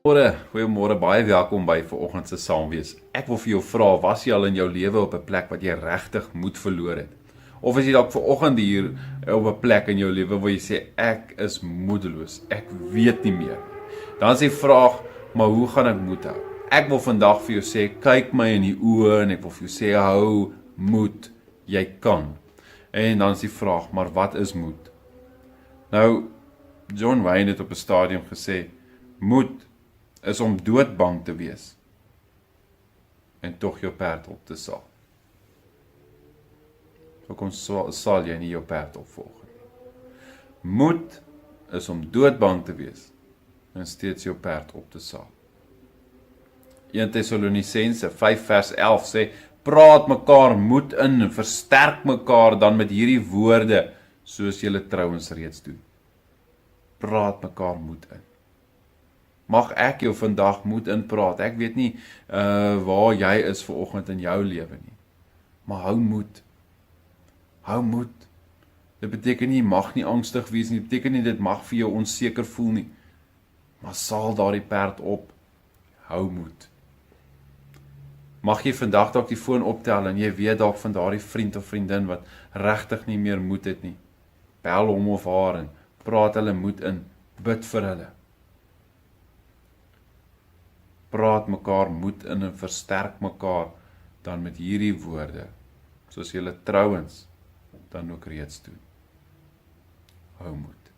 Goeiemôre, baie welkom by vanoggend se Saamwees. Ek wil vir jou vra, was jy al in jou lewe op 'n plek wat jy regtig moed verloor het? Of is jy dalk vanoggend hier op 'n plek in jou lewe waar jy sê, ek is moedeloos, ek weet nie meer. Dan is die vraag, maar hoe gaan ek moed hou? Ek wil vandag vir jou sê, kyk my in die oë en ek wil vir jou sê, hou moed, jy kan. En dan is die vraag, maar wat is moed? Nou, John Wayne het op 'n stadium gesê, moed is om doodbang te wees en tog jou perd op te saal. Hoekom sal jy nie jou perd opvolg nie? Moed is om doodbang te wees en steeds jou perd op te saal. 1 Tessalonisense 5 vers 11 sê, praat mekaar moed in en versterk mekaar dan met hierdie woorde, soos julle trouens reeds doen. Praat mekaar moed in. Mag ek jou vandag moed inpraat. Ek weet nie waar jy is vanoggend in jou lewe nie. Maar hou moed. Hou moed. Dit beteken nie, jy mag nie angstig wees nie. Dit beteken nie, dit mag vir jou onseker voel nie. Maar saal daardie perd op. Hou moed. Mag jy vandag dalk die foon optel en jy weet dalk van daardie vriend of vriendin wat regtig nie meer moed het nie. Bel hom of haar en praat hulle moed in. Bid vir hulle. Praat mekaar moed in en versterk mekaar dan met hierdie woorde, soos julle trouens dan ook reeds doen. Hou moed.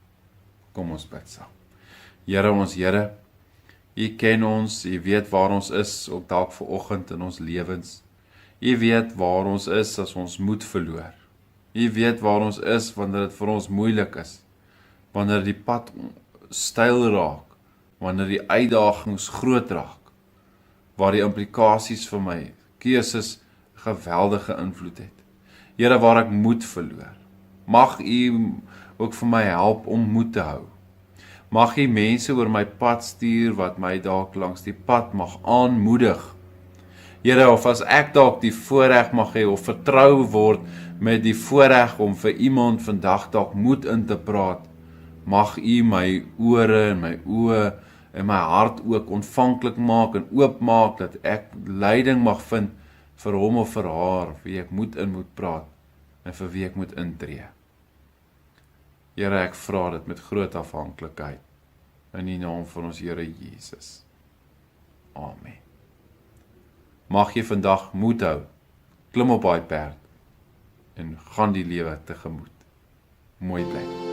Kom ons bid saam. Here, ons Here, U ken ons, U weet waar ons is, ook dalk vanoggend in ons lewens. U weet waar ons is as ons moed verloor. U weet waar ons is wanneer dit vir ons moeilik is, wanneer die pad styl raak, wanneer die uitdagings groot raak, waar die implikasies vir my keuses geweldige invloed het. Here, waar ek moed verloor. Mag U ook vir my help om moed te hou. Mag U mense oor my pad stuur wat my dalk langs die pad mag aanmoedig. Here, of as ek dalk die voorreg mag hê of vertrou word met die voorreg om vir iemand vandag dalk moed in te praat, mag U my ore en my oë en my hart ook ontvanklik maak en oopmaak, dat ek leiding mag vind vir hom of vir haar, vir wie ek moet praat, en vir wie ek moet intree. Here, ek vra dit met groot afhanklikheid, in die naam van ons Here Jesus. Amen. Mag jy vandag moed hou, klim op daai perd, en gaan die lewe tegemoet. Mooi bly.